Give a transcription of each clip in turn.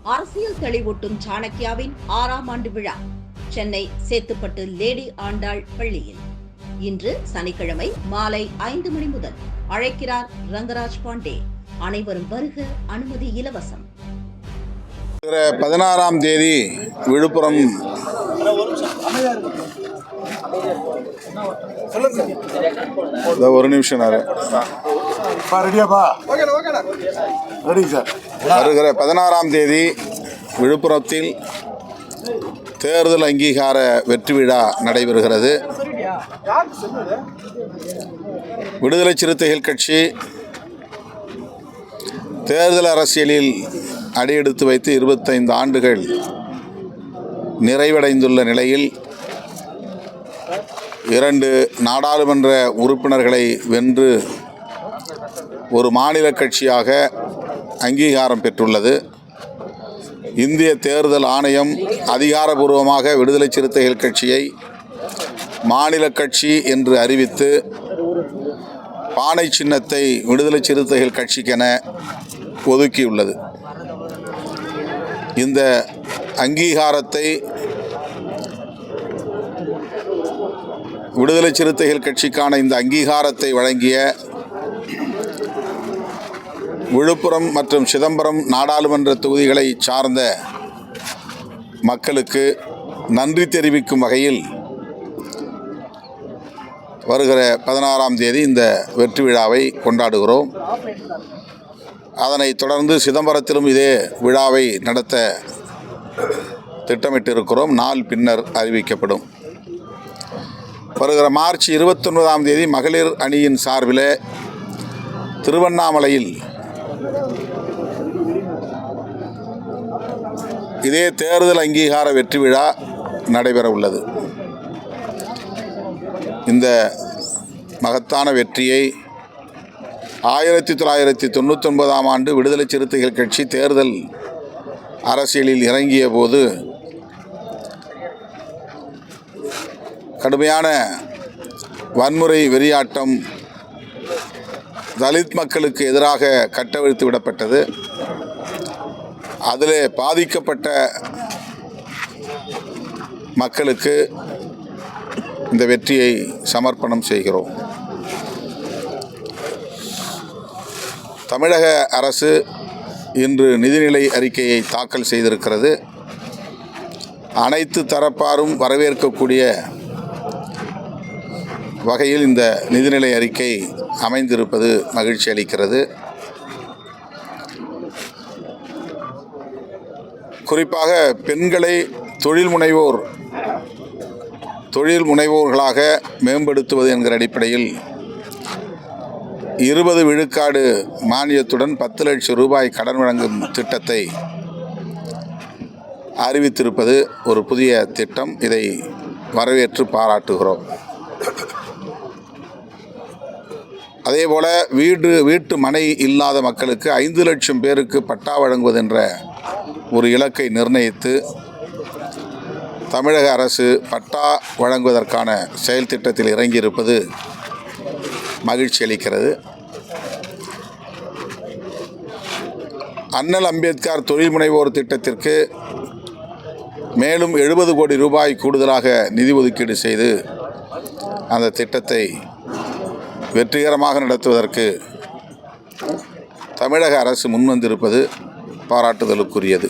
அரசியல் தெளிவூட்டும் சாணக்கியாவின் 6ஆம் ஆண்டு விழா சென்னை சேத்துப்பட்டு லேடி ஆண்டாள் பள்ளியில் இன்று சனிக்கிழமை மாலை 5 மணி முதல். அழைக்கிறார் ரங்கராஜ் பாண்டே. அனைவரும் வருக, அனுமதி இலவசம். 16ஆம் தேதி விழுப்புரம் ஒரு நிமிஷம் வருகிற 16ஆம் தேதி விழுப்புரத்தில் தேர்தல் அங்கீகார வெற்றி விழா நடைபெறுகிறது. விடுதலை சிறுத்தைகள் கட்சி தேர்தல் அரசியலில் அடியெடுத்து வைத்து 25 ஆண்டுகள் நிறைவடைந்துள்ள நிலையில் 2 நாடாளுமன்ற உறுப்பினர்களை வென்று ஒரு மாநில கட்சியாக அங்கீகாரம் பெற்றுள்ளது. இந்திய தேர்தல் ஆணையம் அதிகாரபூர்வமாக விடுதலை சிறுத்தைகள் கட்சியை மாநில கட்சி என்று அறிவித்து பானை சின்னத்தை விடுதலை சிறுத்தைகள் கட்சிக்கென ஒதுக்கியுள்ளது. இந்த அங்கீகாரத்தை விடுதலை சிறுத்தைகள் கட்சிக்கான இந்த அங்கீகாரத்தை வழங்கிய விழுப்புரம் மற்றும் சிதம்பரம் நாடாளுமன்ற தொகுதிகளை சார்ந்த மக்களுக்கு நன்றி தெரிவிக்கும் வகையில் வருகிற 16ஆம் தேதி இந்த வெற்றி விழாவை கொண்டாடுகிறோம். அதனைத் தொடர்ந்து சிதம்பரத்திலும் இதே விழாவை நடத்த திட்டமிட்டிருக்கிறோம். நாள் பின்னர் அறிவிக்கப்படும். வருகிற மார்ச் 29ஆம் தேதி மகளிர் அணியின் சார்பில் திருவண்ணாமலையில் இதே தேர்தல் அங்கீகார வெற்றி விழா நடைபெற உள்ளது. இந்த மகத்தான வெற்றியை 1999ஆம் ஆண்டு விடுதலை சிறுத்தைகள் கட்சி தேர்தல் அரசியலில் இறங்கிய போது கடுமையான வன்முறை வெறியாட்டம் தலித் மக்களுக்கு எதிராக கட்டவிழ்த்து விடப்பட்டது. அதில் பாதிக்கப்பட்ட மக்களுக்கு இந்த வெற்றியை சமர்ப்பணம் செய்கிறோம். தமிழக அரசு இன்று நிதிநிலை அறிக்கையை தாக்கல் செய்திருக்கிறது. அனைத்து தரப்பாரும் வரவேற்கக்கூடிய வகையில் இந்த நிதிநிலை அறிக்கை அமைந்திருப்பது மகிழ்ச்சி அளிக்கிறது. குறிப்பாக பெண்களை தொழில் முனைவோர்களாக மேம்படுத்துவது என்கிற அடிப்படையில் 20 விழுக்காடு மானியத்துடன் 10 லட்சம் ரூபாய் கடன் வழங்கும் திட்டத்தை அறிவித்திருப்பது ஒரு புதிய திட்டம். இதை வரவேற்று பாராட்டுகிறோம். அதேபோல வீட்டு மனை இல்லாத மக்களுக்கு 5 லட்சம் பேருக்கு பட்டா வழங்குவது என்ற ஒரு இலக்கை நிர்ணயித்து தமிழக அரசு பட்டா வழங்குவதற்கான செயல் திட்டத்தில் இறங்கியிருப்பது மகிழ்ச்சி அளிக்கிறது. அண்ணல் அம்பேத்கர் தொழில் முனைவோர் திட்டத்திற்கு மேலும் 70 கோடி ரூபாய் கூடுதலாக நிதி ஒதுக்கீடு செய்து அந்த திட்டத்தை வெற்றிகரமாக நடத்துவதற்கு தமிழக அரசு முன்வந்திருப்பது பாராட்டுதலுக்குரியது.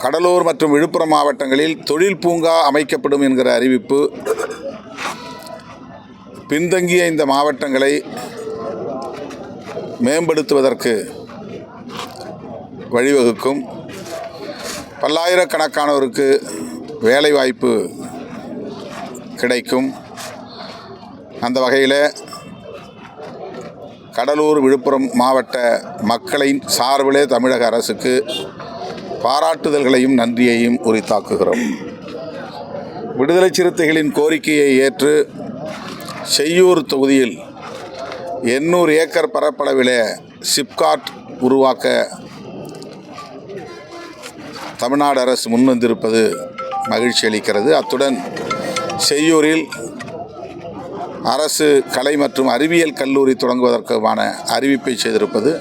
கடலூர் மற்றும் விழுப்புரம் மாவட்டங்களில் தொழில் பூங்கா அமைக்கப்படும் என்கிற அறிவிப்பு பின்தங்கிய இந்த மாவட்டங்களை மேம்படுத்துவதற்கு வழிவகுக்கும். பல்லாயிரக்கணக்கானோருக்கு வேலைவாய்ப்பு கிடைக்கும். அந்த வகையில் கடலூர் விழுப்புரம் மாவட்ட மக்களின் சார்பிலே தமிழக அரசுக்கு பாராட்டுதல்களையும் நன்றியையும் உரித்தாக்குகிறோம். விடுதலை சிறுத்தைகளின் கோரிக்கையை ஏற்று செய்யூர் தொகுதியில் 800 ஏக்கர் பரப்பளவிலே சிப்காட் உருவாக்க தமிழ்நாடு அரசு முன்வந்திருப்பது மகிழ்ச்சி அளிக்கிறது. அத்துடன் செய்யூரில் அரசு கலை மற்றும் அறிவியல் கல்லூரி தொடங்குவதற்கான அறிவிப்பை செய்திருப்பது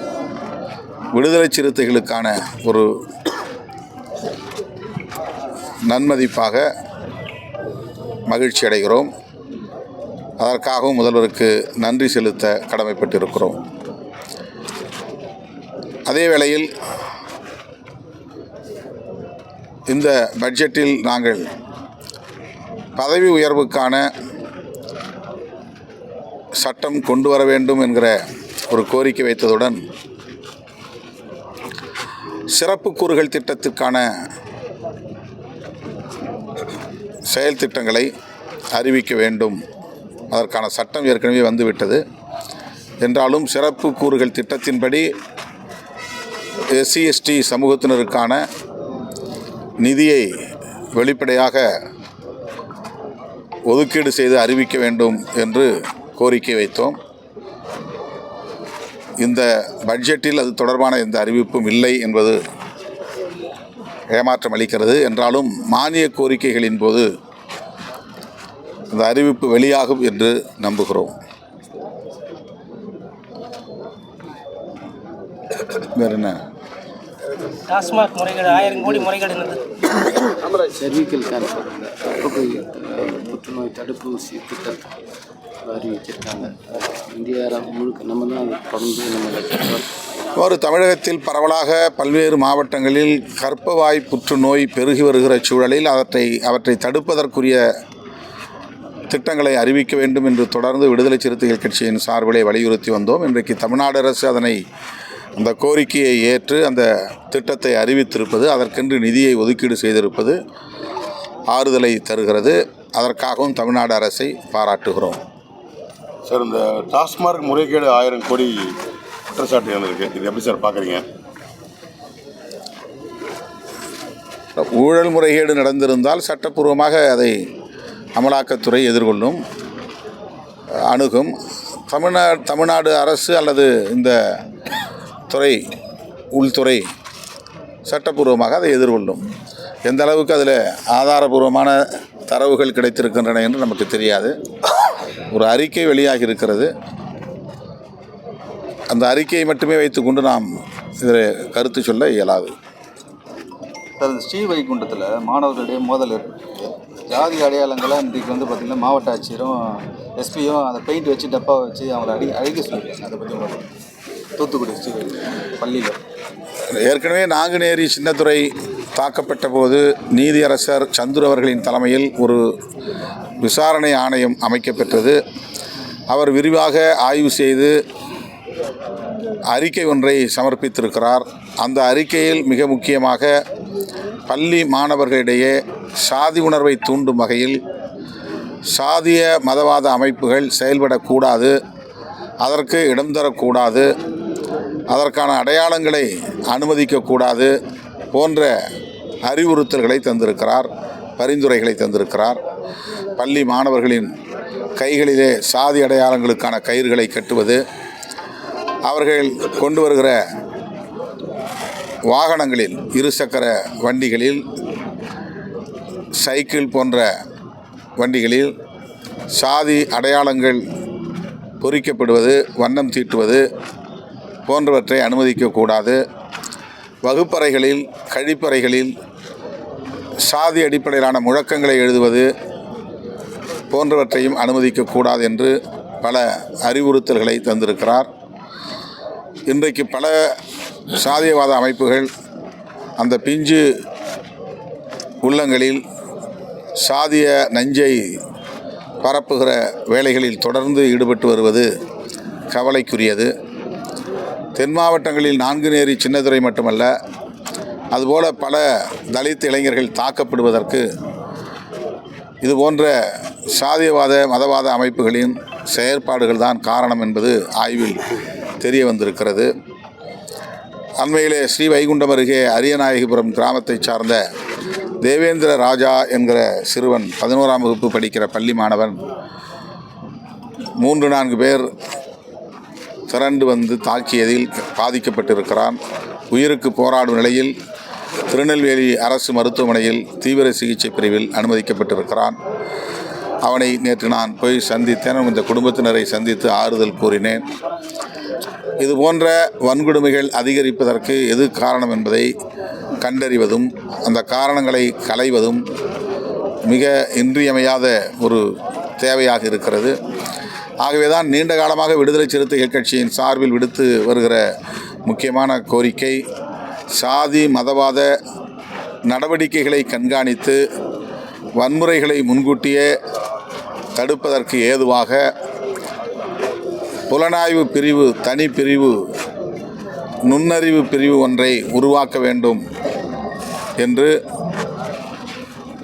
விடுதலை சிறுத்தைகளுக்கான ஒரு நன்மதிப்பாக மகிழ்ச்சி அடைகிறோம். அதற்காகவும் முதல்வருக்கு நன்றி செலுத்த கடமைப்பட்டிருக்கிறோம். அதே வேளையில் இந்த பட்ஜெட்டில் நாங்கள் பதவி உயர்வுக்கான சட்டம் கொண்டு வர வேண்டும் என்கிற ஒரு கோரிக்கை வைத்ததுடன் சிறப்பு கூறுகள் திட்டத்திற்கான செயல் திட்டங்களை அறிவிக்க வேண்டும். அதற்கான சட்டம் ஏற்கனவே வந்துவிட்டது. என்றாலும் சிறப்பு கூறுகள் திட்டத்தின்படி SC/ST சமூகத்தினருக்கான நிதியை வெளிப்படையாக ஒதுக்கீடு செய்து அறிவிக்க வேண்டும் என்று கோரிக்கை வைத்தோம். இந்த பட்ஜெட்டில் அது தொடர்பான எந்த அறிவிப்பும் இல்லை என்பது ஏமாற்றம் அளிக்கிறது. என்றாலும் மானிய கோரிக்கைகளின் போது அந்த அறிவிப்பு வெளியாகும் என்று நம்புகிறோம். வேறு என்ன? டாஸ்மாக் முறைகேடு 1000 கோடி முறைகேடு செர்விக்கல் கேன்சர் புற்றுநோய் தடுப்பூசி திட்டத்தை அறிவிச்சிருக்காங்க. இந்தியா முழுக்க நம்ம தான் அதை தொடர்ந்து ஒரு தமிழகத்தில் பரவலாக பல்வேறு மாவட்டங்களில் கர்ப்பவாய் புற்றுநோய் பெருகி வருகிற சூழலில் அவற்றை தடுப்பதற்குரிய திட்டங்களை அறிவிக்க வேண்டும் என்று தொடர்ந்து விடுதலை சிறுத்தைகள் கட்சியின் சார்பிலே வலியுறுத்தி வந்தோம். இன்றைக்கு தமிழ்நாடு அரசு அந்த கோரிக்கையை ஏற்று அந்த திட்டத்தை அறிவித்திருப்பது, அதற்கென்று நிதியை ஒதுக்கீடு செய்திருப்பது ஆறுதலை தருகிறது. அதற்காகவும் தமிழ்நாடு அரசை பாராட்டுகிறோம். சார், இந்த டாஸ்மாக் முறைகேடு 1000 கோடி குற்றச்சாட்டு இருக்குது, இது எப்படி சார் பார்க்குறீங்க? ஊழல் முறைகேடு நடந்திருந்தால் சட்டப்பூர்வமாக அதை அமலாக்கத்துறை எதிர்கொள்ளும், அணுகும். தமிழ்நாடு அரசு அல்லது இந்த துறை, உள்துறை சட்டப்பூர்வமாக அதை எதிர்கொள்ளும். எந்த அளவுக்கு அதில் ஆதாரபூர்வமான தரவுகள் கிடைத்திருக்கின்றன என்று நமக்கு தெரியாது. ஒரு அறிக்கை வெளியாகி இருக்கிறது. அந்த அறிக்கையை மட்டுமே வைத்துக்கொண்டு நாம் இதில் கருத்து சொல்ல இயலாது. சார், இந்த ஸ்ரீவைகுண்டத்தில் மாணவர்களுடைய மோதல் ஏற்பட்டு ஜாதி அடையாளங்களை இன்றைக்கு பார்த்திங்கன்னா மாவட்ட ஆட்சியரும் எஸ்பியும் அந்த பெயிண்ட் வச்சு டப்பா வச்சு அவங்களை அழிக்க சொல்லியிருக்காங்க. அதை பற்றி தூத்துக்குடி ஸ்ரீவைகுண்டம் பள்ளியில் ஏற்கனவே நாங்குநேரி சின்னத்துறை தாக்கப்பட்ட போது நீதியரசர் சந்துரு அவர்களின் தலைமையில் ஒரு விசாரணை ஆணையம் அமைக்கப்பெற்றது. அவர் விரிவாக ஆய்வு செய்து அறிக்கை ஒன்றை சமர்ப்பித்திருக்கிறார். அந்த அறிக்கையில் மிக முக்கியமாக பள்ளி மாணவர்களிடையே சாதி உணர்வை தூண்டும் வகையில் சாதிய மதவாத அமைப்புகள் செயல்படக்கூடாது, அதற்கு இடம் தரக்கூடாது, அதற்கான அடையாளங்களை அனுமதிக்கக்கூடாது போன்ற அறிவுறுத்தல்களை தந்திருக்கிறார், பரிந்துரைகளை தந்திருக்கிறார். பள்ளி மாணவர்களின் கைகளிலே சாதி அடையாளங்களுக்கான கயிறுகளை கட்டுவது, அவர்கள் கொண்டு வருகிற வாகனங்களில், இருசக்கர வண்டிகளில், சைக்கிள் போன்ற வண்டிகளில் சாதி அடையாளங்கள் பொறிக்கப்படுவது, வண்ணம் தீட்டுவது போன்றவற்றை அனுமதிக்கக்கூடாது. வகுப்பறைகளில், கழிப்பறைகளில் சாதி அடிப்படையிலான முழக்கங்களை எழுதுவது போன்றவற்றையும் அனுமதிக்கக்கூடாது என்று பல அறிவுறுத்தல்களை தந்திருக்கிறார். இன்றைக்கு பல சாதியவாத அமைப்புகள் அந்த பிஞ்சு உள்ளங்களில் சாதிய நஞ்சை பரப்புகிற வேலைகளில் தொடர்ந்து ஈடுபட்டு வருவது கவலைக்குரியது. தென் மாவட்டங்களில் நான்குநேரி சின்னத்துறை மட்டுமல்ல, அதுபோல பல தலித் இளைஞர்கள் தாக்கப்படுவதற்கு இதுபோன்ற சாதியவாத மதவாத அமைப்புகளின் செயற்பாடுகள் தான் காரணம் என்பது ஆய்வில் தெரிய வந்திருக்கிறது. அண்மையிலே ஸ்ரீவைகுண்டம் அருகே அரியநாயகிபுரம் கிராமத்தை சார்ந்த தேவேந்திர ராஜா என்கிற சிறுவன், 11ஆம் வகுப்பு படிக்கிற பள்ளி மாணவன், 3-4 பேர் திரண்டு வந்து தாக்கியதில் பாதிக்கப்பட்டிருக்கிறான். உயிருக்கு போராடும் நிலையில் திருநெல்வேலி அரசு மருத்துவமனையில் தீவிர சிகிச்சை பிரிவில் அனுமதிக்கப்பட்டிருக்கிறான். அவனை நேற்று நான் போய் சந்தித்தேன். இந்த குடும்பத்தினரை சந்தித்து ஆறுதல் கூறினேன். இது போன்ற வன்கொடுமைகள் அதிகரிப்பதற்கு எது காரணம் என்பதை கண்டறிவதும் அந்த காரணங்களை களைவதும் மிக இன்றியமையாத ஒரு தேவையாக இருக்கிறது. ஆகவே தான் நீண்ட காலமாக விடுதலை சிறுத்தைகள் கட்சியின் சார்பில் விடுத்து வருகிற முக்கியமான கோரிக்கை, சாதி மதவாத நடவடிக்கைகளை கண்காணித்து வன்முறைகளை முன்கூட்டியே தடுப்பதற்கு ஏதுவாக புலனாய்வு பிரிவு, தனி பிரிவு, நுண்ணறிவு பிரிவு ஒன்றை உருவாக்க வேண்டும் என்று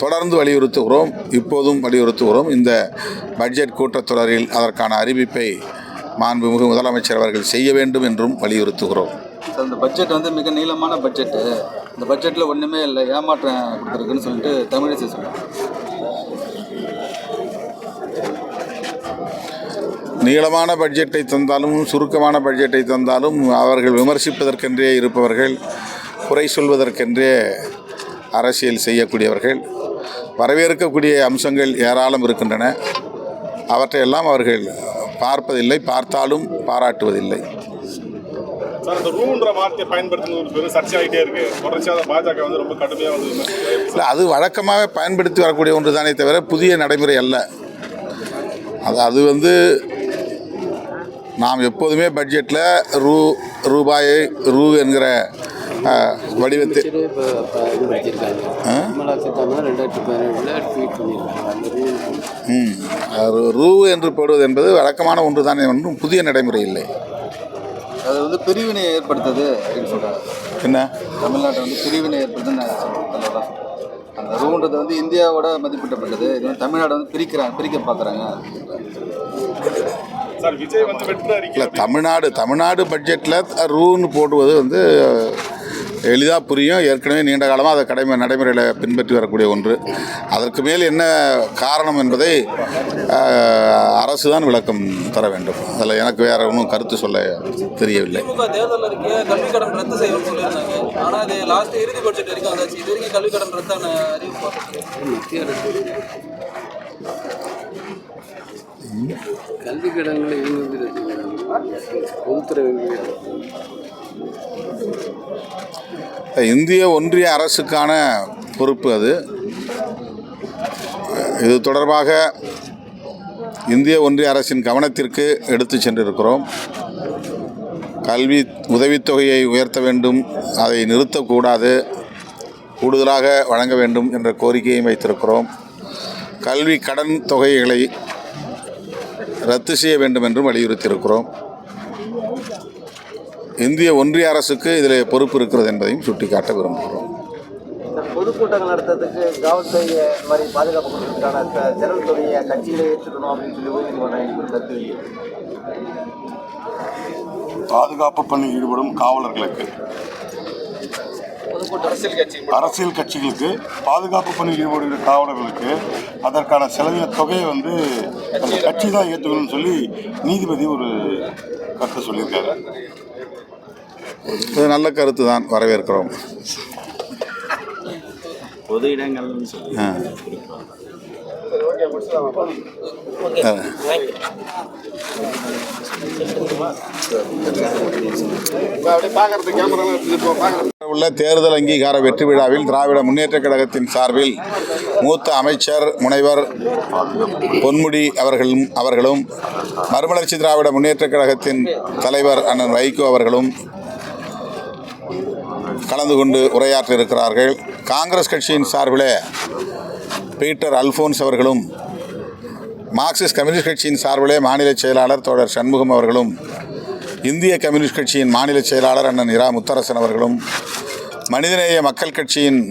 தொடர்ந்து வலியுறுத்துகிறோம். இப்போதும் வலியுறுத்துகிறோம். இந்த பட்ஜெட் கூட்டத்தொடரில் அதற்கான அறிவிப்பை மாண்புமிகு முதலமைச்சர் அவர்கள் செய்ய வேண்டும் என்றும் வலியுறுத்துகிறோம். இந்த பட்ஜெட் வந்து மிக நீளமான பட்ஜெட்டு. இந்த பட்ஜெட்டில் ஒன்றுமே இல்லை, ஏமாற்றம் கொடுத்துருக்குன்னு சொல்லிட்டு தமிழிசை சொல்கிறாங்க. நீளமான பட்ஜெட்டை தந்தாலும் சுருக்கமான பட்ஜெட்டை தந்தாலும் அவர்கள் விமர்சிப்பதற்கென்றே இருப்பவர்கள், குறை சொல்வதற்கென்றே அரசியல் செய்யக்கூடியவர்கள். வரவேற்கக்கூடிய அம்சங்கள் ஏராளம் இருக்கின்றன. அவற்றையெல்லாம் அவர்கள் பார்ப்பதில்லை, பார்த்தாலும் பாராட்டுவதில்லை. சார், இந்த ரூன்ற வார்த்தையை பயன்படுத்துவது ஒரு பெரும் சர்ச்சையாகிட்டே இருக்கு. தொடர்ச்சியாக பாஜக வந்து ரொம்ப கடுமையாக வந்து இல்லை, அது வழக்கமாக பயன்படுத்தி வரக்கூடிய ஒன்று தானே தவிர புதிய நடைமுறை அல்ல. அது வந்து நாம் எப்போதுமே பட்ஜெட்டில் ரூபாயை ரூ என்கிற வடிவத்தை ரூ என்று போடுவது என்பது வழக்கமான ஒன்று தானே, ஒன்றும் புதிய நடைமுறை இல்லை. அது வந்து பிரிவினை ஏற்படுத்துது அப்படின்னு சொல்கிறாங்க. என்ன தமிழ்நாட்டை வந்து பிரிவினை ஏற்படுத்துன்னு சொல்கிறேன். அந்த ரூன்றது வந்து இந்தியாவோட மதிப்பிட்டப்பட்டது. இது வந்து தமிழ்நாடு வந்து பிரிக்க பார்க்குறாங்க. சார், விஜய் வந்து வெற்றி அறிக்கை இல்லை, தமிழ்நாடு பட்ஜெட்டில் ரூன்னு போடுவது வந்து எளிதாக புரியும். ஏற்கனவே நீண்ட காலமாக அதை நடைமுறையில் பின்பற்றி வரக்கூடிய ஒன்று. அதற்கு மேல் என்ன காரணம் என்பதை அரசு தான் விளக்கம் தர வேண்டும். அதில் எனக்கு வேற ஒன்றும் கருத்து சொல்ல தெரியவில்லை. தேர்தல் அறிக்கையை கல்வி கடன் ரத்து செய்யணும்னு சொல்லியிருந்தாங்க. ஆனால் அது லாஸ்ட் இறுதி பட்ஜெட் வரைக்கும் வந்தாச்சு. இது வரைக்கும் கல்வி கடன் ரத்தான அறிவிப்பு கல்வி கடன்களை பொதுத்துறை இந்திய ஒன்றிய அரசுக்கான பொறுப்பு அது. இது தொடர்பாக இந்திய ஒன்றிய அரசின் கவனத்திற்கு எடுத்து சென்றிருக்கிறோம். கல்வி உதவித்தொகையை உயர்த்த வேண்டும், அதை நிறுத்தக்கூடாது, கூடுதலாக வழங்க வேண்டும் என்ற கோரிக்கையை வைத்திருக்கிறோம். கல்வி கடன் தொகைகளை ரத்து செய்ய வேண்டும் என்றும் வலியுறுத்தியிருக்கிறோம். இந்திய ஒன்றிய அரசுக்கு இதில் பொறுப்பு இருக்கிறது என்பதையும் சுட்டிக்காட்ட விரும்புகிறோம். பொதுக்கூட்டங்கள் நடத்துறதுக்கு காவல்துறை மாதிரி பாதுகாப்பு கொடுக்கறதுக்கான ஜெனரல் துறையை கட்சியிலே ஏற்றுக்கணும் அப்படின்னு சொல்லி உயர்நீதிமன்றம் கருத்து. பாதுகாப்பு பணியில் ஈடுபடும் காவலர்களுக்கு, அரசியல் கட்சிகளுக்கு, பாதுகாப்பு பணியில் ஈடுபடுகிற காவலர்களுக்கு அதற்கான செலவின தொகையை வந்து அந்த கட்சி தான் ஏற்றுக்கணும்னு சொல்லி நீதிபதி ஒரு கருத்தை சொல்லியிருக்காரு. இது நல்ல கருத்து தான், வரவேற்கிறோம். பொது இடங்கள் உள்ள தேர்தல் அங்கீகார வெற்றி விழாவில் திராவிட முன்னேற்றக் கழகத்தின் சார்பில் மூத்த அமைச்சர் முனைவர் பொன்முடி அவர்களும் மறுமலர்ச்சி திராவிட முன்னேற்றக் கழகத்தின் தலைவர் அண்ணன் வைகோ அவர்களும் கலந்து கொண்டு உரையாற்ற இருக்கிறார்கள். காங்கிரஸ் கட்சியின் சார்பில் பீட்டர் அல்ஃபோன்ஸ் அவர்களும், மார்க்சிஸ்ட் கம்யூனிஸ்ட் கட்சியின் சார்பிலே மாநில செயலாளர் தோழர் சண்முகம் அவர்களும், இந்திய கம்யூனிஸ்ட் கட்சியின் மாநில செயலாளர் அண்ணன் இரா முத்தரசன் அவர்களும், மனிதநேய மக்கள் கட்சியின்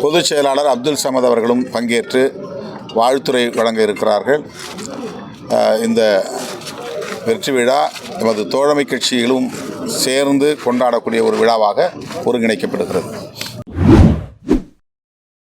பொதுச் செயலாளர் அப்துல் சமத் அவர்களும் பங்கேற்று வாழ்த்துரை வழங்க இருக்கிறார்கள். இந்த வெற்றி விழா எமது தோழமை கட்சிகளும் சேர்ந்து கொண்டாடக்கூடிய ஒரு விழாவாக ஒருங்கிணைக்கப்படுகிறது.